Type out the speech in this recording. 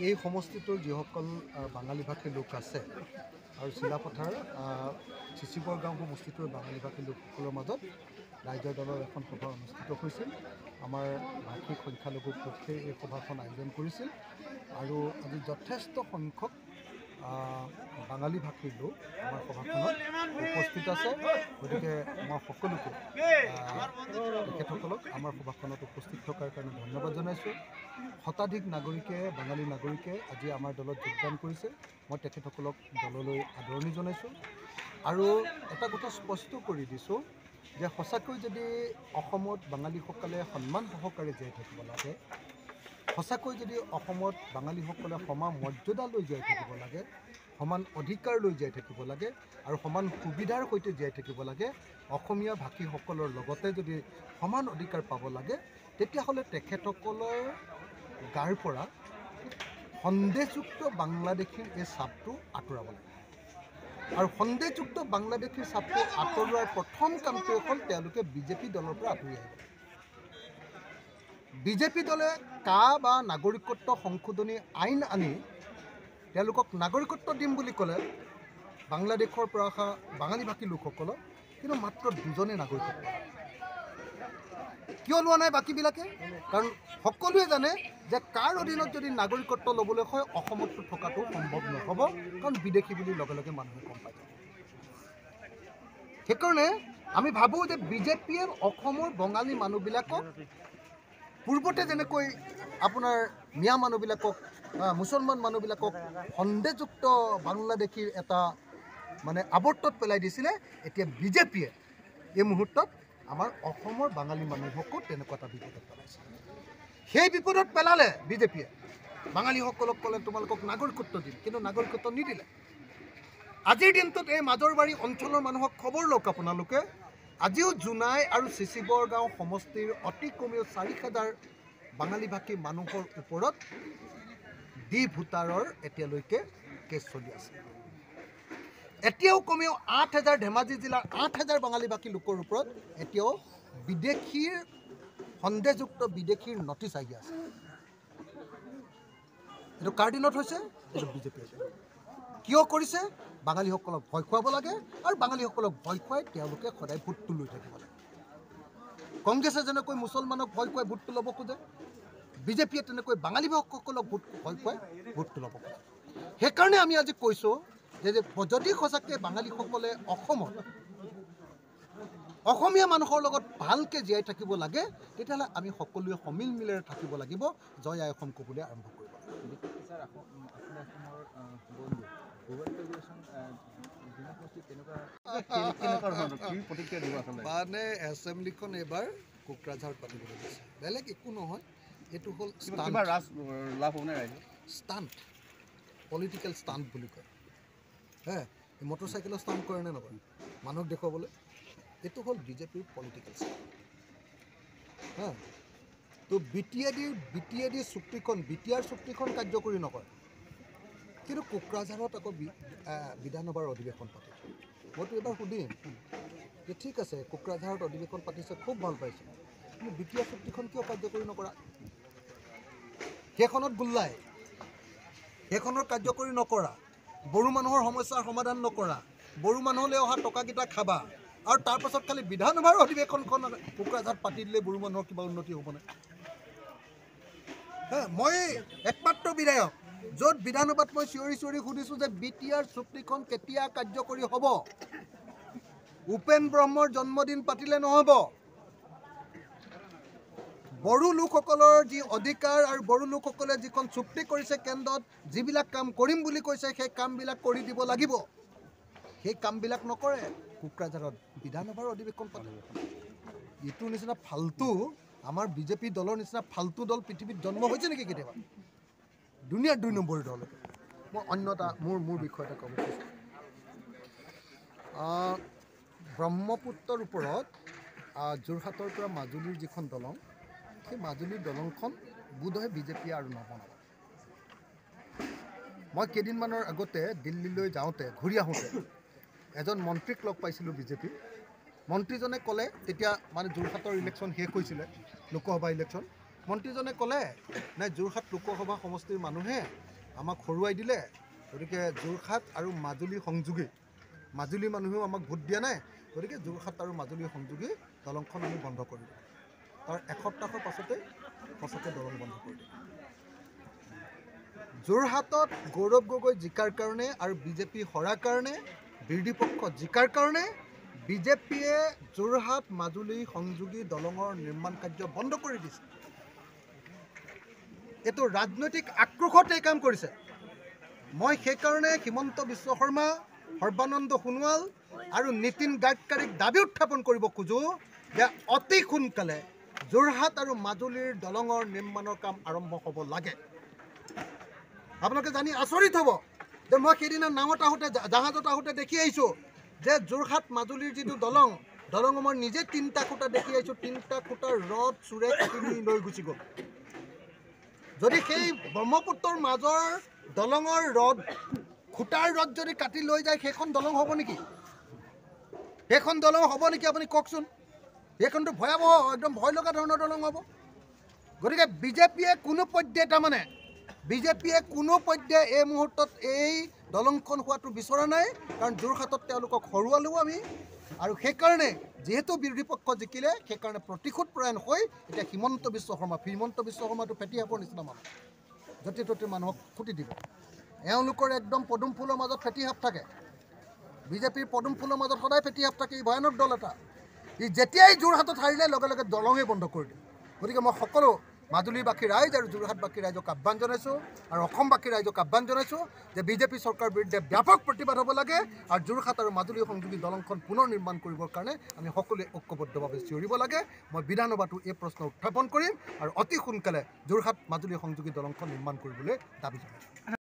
এই সমষ্টিটোৰ যিসকল বাঙালী ভাষী লোক আছে আৰু চিলাপথাৰ চিচিবৰ গাঁও সমষ্টিটোৰ বাঙালী ভাষী লোকসকলৰ মাজত ৰাইজৰ দলৰ এখন সভা অনুষ্ঠিত হৈছিল। আমাৰ ভাষিক সংখ্যালঘু পক্ষে এই সভাখন আয়োজন কৰিছিল আৰু আজি যথেষ্ট সংখ্যক বাঙালী ভাষীৰ লোক আমাৰ সভাখনত উপস্থিত আছে। গতিকে মই সকলোকে তেখেতসকলক আমাৰ সভাখনত উপস্থিত থকাৰ কাৰণে ধন্যবাদ জনাইছোঁ। শতাধিক নাগৰিকে বাঙালী নাগৰিকে আজি আমাৰ দলত যোগদান কৰিছে। মই তেখেতসকলক দললৈ আদৰণি জনাইছোঁ আৰু এটা কথা স্পষ্ট কৰি দিছোঁ যে সঁচাকৈ যদি অসমত বাঙালীসকলে সন্মান সহকাৰে জীয়াই থাকিব লাগে, সঁচাকৈ যদি অসমত বাঙালীসকলে সমান মৰ্যাদা লৈ জীয়াই থাকিব লাগে, সমান অধিকাৰ লৈ জীয়াই থাকিব লাগে আৰু সমান সুবিধাৰ সৈতে জীয়াই থাকিব লাগে, অসমীয়া ভাষীসকলৰ লগতে যদি সমান অধিকাৰ পাব লাগে, তেতিয়াহ'লে তেখেতসকলৰ গাৰ পৰা সন্দেহযুক্ত বাংলাদেশীৰ এই চাপটো আঁতৰাব লাগে। আৰু সন্দেহযুক্ত বাংলাদেশীৰ চাপটো আঁতৰোৱাৰ প্ৰথম কামটোৱে হ'ল তেওঁলোকে বিজেপি দলৰ পৰা আঁতৰি আহিব। বিজেপি দলে বা নাগৰিকত্ব সংশোধনী আইন আনি তেওঁলোকক নাগৰিকত্ব দিম বুলি ক'লে বাংলাদেশৰ পৰা অহা বাঙালী ভাষী লোকসকলক, কিন্তু মাত্ৰ দুজনে নাগৰিকত্ব। কিয় লোৱা নাই বাকীবিলাকে? কাৰণ সকলোৱে জানে যে কাৰ অধীনত যদি নাগৰিকত্ব ল'বলৈ হয় অসমতো থকাটো সম্ভৱ নহ'ব, কাৰণ বিদেশী বুলি লগে লগে মানুহে গম পাই যায়। সেইকাৰণে আমি ভাবোঁ যে বিজেপিয়ে অসমৰ বঙালী মানুহবিলাকক পূৰ্বতে যেনেকৈ আপোনাৰ মিয়া মানুহবিলাকক মুছলমান মানুহবিলাকক সন্দেহযুক্ত বাংলাদেশীৰ এটা আৱৰ্তত পেলাই দিছিলে, এতিয়া বিজেপিয়ে এই মুহূৰ্তত আমাৰ অসমৰ বাঙালী মানুহকো তেনেকুৱা এটা বিপদত পেলাইছে। সেই বিপদত পেলালে বিজেপিয়ে বাঙালীসকলক ক'লে তোমালোকক নাগৰিকত্ব দিম, কিন্তু নাগৰিকত্ব নিদিলে। আজিৰ দিনটোত এই মাজৰবাৰী অঞ্চলৰ মানুহক খবৰ লওক আপোনালোকে, আজিও জোনাই আৰু চিচিবৰ গাঁও সমষ্টিৰ অতি কমেও 4,000 বাঙালী ভাষী মানুহৰ ওপৰত ডি ভোটাৰৰ এতিয়ালৈকে কেছ চলি আছে। এতিয়াও কমেও 8,000 ধেমাজি জিলাৰ 8,000 বাঙালী ভাষী লোকৰ ওপৰত এতিয়াও বিদেশীৰ সন্দেহযুক্ত বিদেশীৰ নটিচ আহি আছে। এইটো কাৰ দিনত হৈছে? এইটো বিজেপি হৈছে। কিয় কৰিছে? বাঙালীসকলক ভয় খুৱাব লাগে আৰু বাঙালীসকলক ভয় খুৱাই তেওঁলোকে সদায় ভোটটো লৈ থাকিব লাগে। কংগ্ৰেছে যেনেকৈ মুছলমানক ভয় খুৱাই ভোটটো ল'ব খোজে, বিজেপিয়ে তেনেকৈ বাঙালী ভাষীসকলক ভয় খুৱাই ভোটটো ল'ব খোজে। সেইকাৰণে আমি আজি কৈছোঁ যে যদি সঁচাকৈ বাঙালীসকলে অসমত অসমীয়া মানুহৰ লগত ভালকৈ জীয়াই থাকিব লাগে, তেতিয়াহ'লে আমি সকলোৱে সমিল মিলেৰে থাকিব লাগিব, জয় আই অসম ক'বলৈ আৰম্ভ কৰিব লাগিব। এছেম্বলিখন এইবাৰ কোকৰাঝাৰত পাতিবলৈ দিছে, বেলেগ একো নহয়। এইটো হ'ল ষ্টাণ্ট, পলিটিকেল ষ্টাণ্ট বুলি কয়। মটৰচাইকেলৰ ষ্টাণ্ট কৰে নে নকৰে মানুহক দেখুৱাবলৈ? এইটো হ'ল বিজেপিৰ পলিটিকেল ষ্টাণ্ট। তো বি টি এ ডি চুক্তিখন কাৰ্যকৰী নকৰে, কিন্তু কোকৰাঝাৰত আকৌ বিধানসভাৰ অধিৱেশন পাতিছে। মইতো এবাৰ সুধিম যে ঠিক আছে কোকৰাঝাৰত অধিৱেশন পাতিছে, খুব ভাল পাইছে, কিন্তু বি টি এ চুক্তিখন কিয় কাৰ্যকৰী নকৰা? সেইখনত গোল্লাই, সেইখনৰ কাৰ্যকৰী নকৰা, বড়ো মানুহৰ সমস্যাৰ সমাধান নকৰা, বড়ো মানুহলৈ অহা টকাকেইটা খাবা আৰু তাৰপাছত খালি বিধানসভাৰ অধিৱেশনখন কোকৰাঝাৰত পাতি দিলে বড়ো মানুহৰ কিবা উন্নতি হ'বনে? মই একমাত্ৰ বিধায়ক য'ত বিধানসভাত মই চিঞৰি সুধিছোঁ যে বি টি আৰ চুক্তিখন কেতিয়া কাৰ্যকৰী হ'ব? উপেন ব্ৰহ্মৰ জন্মদিন পাতিলে নহ'ব। বড়ো লোকসকলৰ যি অধিকাৰ আৰু বড়ো লোকসকলে যিখন চুক্তি কৰিছে কেন্দ্ৰত, যিবিলাক কাম কৰিম বুলি কৈছে সেই কামবিলাক কৰি দিব লাগিব। সেই কামবিলাক নকৰে, কোকৰাঝাৰত বিধানসভাৰ অধিৱেশন পাতিব। এইটোৰ নিচিনা ফাল্টু, আমাৰ বিজেপি দলৰ নিচিনা ফাল্টু দল পৃথিৱীত জন্ম হৈছে নেকি কেতিয়াবা? দুনিয়াৰ 2 নম্বৰী দল। মই অন্য এটা মোৰ বিষয় এটা ক'ব খুজিছোঁ। ব্ৰহ্মপুত্ৰৰ ওপৰত যোৰহাটৰ পৰা মাজুলীৰ যিখন দলং, সেই মাজুলীৰ দলংখন বোধহয় বিজেপিয়ে আৰু নবনাব। মই কেইদিনমানৰ আগতে দিল্লীলৈ যাওঁতে ঘূৰি আহোঁতে এজন মন্ত্ৰীক লগ পাইছিলোঁ বিজেপি। মন্ত্ৰীজনে ক'লে, তেতিয়া যোৰহাটৰ ইলেকশ্যন শেষ হৈছিলে, লোকসভা ইলেকশ্যন, মন্ত্ৰীজনে ক'লে নাই যোৰহাট লোকসভা সমষ্টিৰ মানুহে আমাক হৰুৱাই দিলে, গতিকে যোৰহাট আৰু মাজুলী সংযোগী, মাজুলী মানুহেও আমাক ভোট দিয়া নাই, গতিকে যোৰহাট আৰু মাজুলী সংযোগী দলংখন আমি বন্ধ কৰি দিওঁ। তাৰ এসপ্তাহৰ পাছতে সঁচাকৈ দলং বন্ধ কৰি দিওঁ। যোৰহাটত গৌৰৱ গগৈ জিকাৰ কাৰণে আৰু বিজেপি হৰাৰ কাৰণে, বিৰোধী পক্ষ জিকাৰ কাৰণে বিজেপিয়ে যোৰহাট মাজুলী সংযোগী দলঙৰ নিৰ্মাণ কাৰ্য বন্ধ কৰি দিছে। এইটো ৰাজনৈতিক আক্ৰোশত এই কাম কৰিছে। মই সেইকাৰণে হিমন্ত বিশ্ব শৰ্মা, সৰ্বানন্দ সোণোৱাল আৰু নীতিন গাডকাৰীক দাবী উত্থাপন কৰিব খোজোঁ যে অতি সোনকালে যোৰহাট আৰু মাজুলীৰ দলঙৰ নিৰ্মাণৰ কাম আৰম্ভ হ'ব লাগে। আপোনালোকে জানি আচৰিত হ'ব যে মই সেইদিনা নাৱত আহোঁতে, জাহাজত আহোঁতে দেখি আহিছোঁ যে যোৰহাট মাজুলীৰ যিটো দলং মই নিজে 3টা খুঁটা দেখি আহিছোঁ। 3টা খুঁটাৰ ৰড চোৰে কাটি লৈ গুচি গ'ল। যদি সেই ব্ৰহ্মপুত্ৰৰ মাজৰ দলঙৰ ৰড, খুঁটাৰ ৰড যদি কাটি লৈ যায়, সেইখন দলং হ'ব নেকি? সেইখন দলং হ'ব নেকি আপুনি কওকচোন? সেইখনটো ভয়াৱহ, একদম ভয় লগা ধৰণৰ দলং হ'ব। গতিকে বিজেপিয়ে কোনো পধ্যে এই মুহূৰ্তত এই দলংখন হোৱাটো বিচৰা নাই, কাৰণ যোৰহাটত তেওঁলোকক হৰুৱালোঁ আমি। আৰু সেইকাৰণে যিহেতু বিৰোধী পক্ষ জিকিলে, সেইকাৰণে প্ৰতিশোধ পৰায়ণ হৈ এতিয়া হিমন্ত বিশ্ব শৰ্মাটো ফেটি সাপৰ নিচিনা মানুহ, য'তে ত'তে মানুহক খুটি দিব। এওঁলোকৰ একদম পদুম ফুলৰ মাজত ফেটি সাপ থাকে। বিজেপিৰ পদুম ফুলৰ মাজত সদায় ফেটি সাপ থাকে। ই ভয়ানক দল এটা। ই যেতিয়াই যোৰহাটত হাৰিলে লগে লগে দলঙেই বন্ধ কৰি দিয়ে। গতিকে মই সকলো মাজুলীবাসী ৰাইজ আৰু যোৰহাটবাসী ৰাইজক আহ্বান জনাইছোঁ আৰু অসমবাসী ৰাইজক আহ্বান জনাইছোঁ যে বিজেপি চৰকাৰৰ বিৰুদ্ধে ব্যাপক প্ৰতিবাদ হ'ব লাগে আৰু যোৰহাট আৰু মাজুলী সংযোগী দলংখন পুনৰ নিৰ্মাণ কৰিবৰ কাৰণে আমি সকলোৱে ঐক্যবদ্ধভাৱে চিঞৰিব লাগে। মই বিধানসভাতো এই প্ৰশ্ন উত্থাপন কৰিম আৰু অতি সোনকালে যোৰহাট মাজুলী সংযোগী দলংখন নিৰ্মাণ কৰিবলৈ দাবী জনাইছোঁ।